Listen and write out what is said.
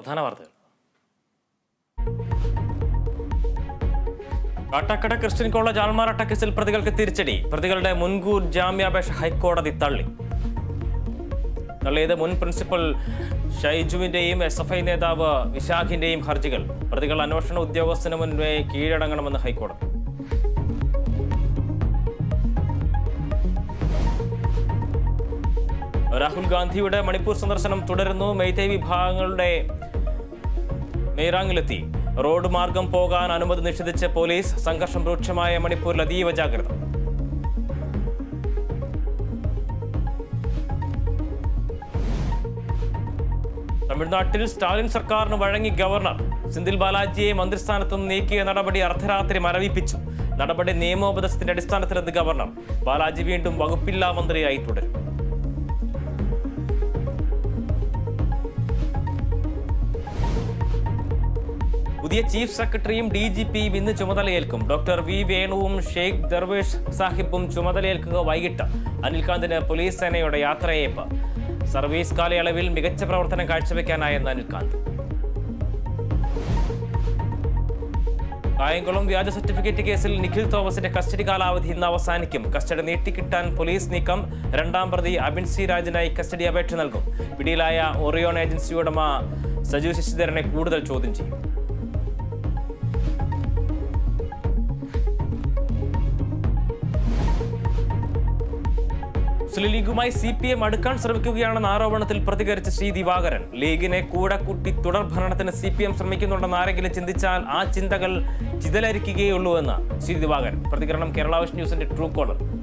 പ്രധാന വാർത്തകൾ. Kattakada Christian college ആൾമാറാട്ട കേസിൽ പ്രതികൾക്ക് തിരിച്ചടി. പ്രതികളുടെ മുൻകൂർ ജാമ്യാപേക്ഷ ഹൈക്കോടതി തള്ളിയത് മുൻ പ്രിൻസിപ്പൽ ഷൈജുവിന്റെയും SFI നേതാവ് വിശാഖിന്റെയും ഹർജികൾ. പ്രതികൾ അന്വേഷണ ഉദ്യോഗസ്ഥന് മുൻപേ കീഴടങ്ങണമെന്ന് ഹൈക്കോടതി. രാഹുൽ ഗാന്ധിയുടെ മണിപ്പൂർ സന്ദർശനം തുടരുന്നു. മെയ്തൈ വിഭാഗങ്ങളുടെ മെയ്റാങ്ങിലെത്തി. റോഡ് മാർഗം പോകാൻ അനുമതി നിഷേധിച്ച് പോലീസ്. സംഘർഷം രൂക്ഷമായ മണിപ്പൂരിൽ അതീവ ജാഗ്രത. തമിഴ്നാട്ടിൽ സ്റ്റാലിൻ സർക്കാരിന് വഴങ്ങി ഗവർണർ. സെന്തിൽ ബാലാജിയെ മന്ത്രിസ്ഥാനത്ത് നിന്ന് നീക്കിയ നടപടി അർദ്ധരാത്രി മരവിപ്പിച്ചു. നടപടി നിയമോപദേശത്തിന്റെ അടിസ്ഥാനത്തിലെന്ന് ഗവർണർ. ബാലാജി വീണ്ടും വകുപ്പില്ലാ മന്ത്രിയായി തുടരും. പുതിയ ചീഫ് സെക്രട്ടറിയും DGPയും ഇന്ന് ചുമതലയേൽക്കും. ഡോക്ടർ V വേണുവും ഷെയ്ഖ് ദർവേഷ് സാഹിബും ചുമതലയേൽക്കുക വൈകിട്ട്. അനിൽകാന്തിന് പോലീസ് സേനയുടെ യാത്രയയപ്പ്. സർവീസ് കാലയളവിൽ മികച്ച പ്രവർത്തനം കാഴ്ചവെക്കാനായെന്ന് അനിൽകാന്ത്. കായംകുളം വ്യാജ സർട്ടിഫിക്കറ്റ് കേസിൽ നിഖിൽ തോമസിന്റെ കസ്റ്റഡി കാലാവധി ഇന്ന് അവസാനിക്കും. കസ്റ്റഡി നീട്ടിക്കിട്ടാൻ പോലീസ് നീക്കം. രണ്ടാം പ്രതി അബിൻ സി രാജനായി കസ്റ്റഡി അപേക്ഷ നൽകും. പിടിയിലായ ഒറിയോൺ ഏജൻസി ഉടമ സജു ശശിധരനെ കൂടുതൽ ചോദ്യം ചെയ്യും. മുസ്ലിം ലീഗുമായി CPM അടുക്കാൻ ശ്രമിക്കുകയാണെന്ന ആരോപണത്തിൽ പ്രതികരിച്ച ശ്രീ ദിവാകരൻ. ലീഗിനെ കൂടെ കൂട്ടി തുടർ ഭരണത്തിന് CPM ശ്രമിക്കുന്നുണ്ടെന്ന് ആരെങ്കിലും ചിന്തിച്ചാൽ ആ ചിന്തകൾ ചിതലരിക്കുകയുള്ളൂ എന്ന് ശ്രീ ദിവാകരൻ. പ്രതികരണം കേരള വിഷൻ ന്യൂസിന്റെ ട്രൂ കോളർ.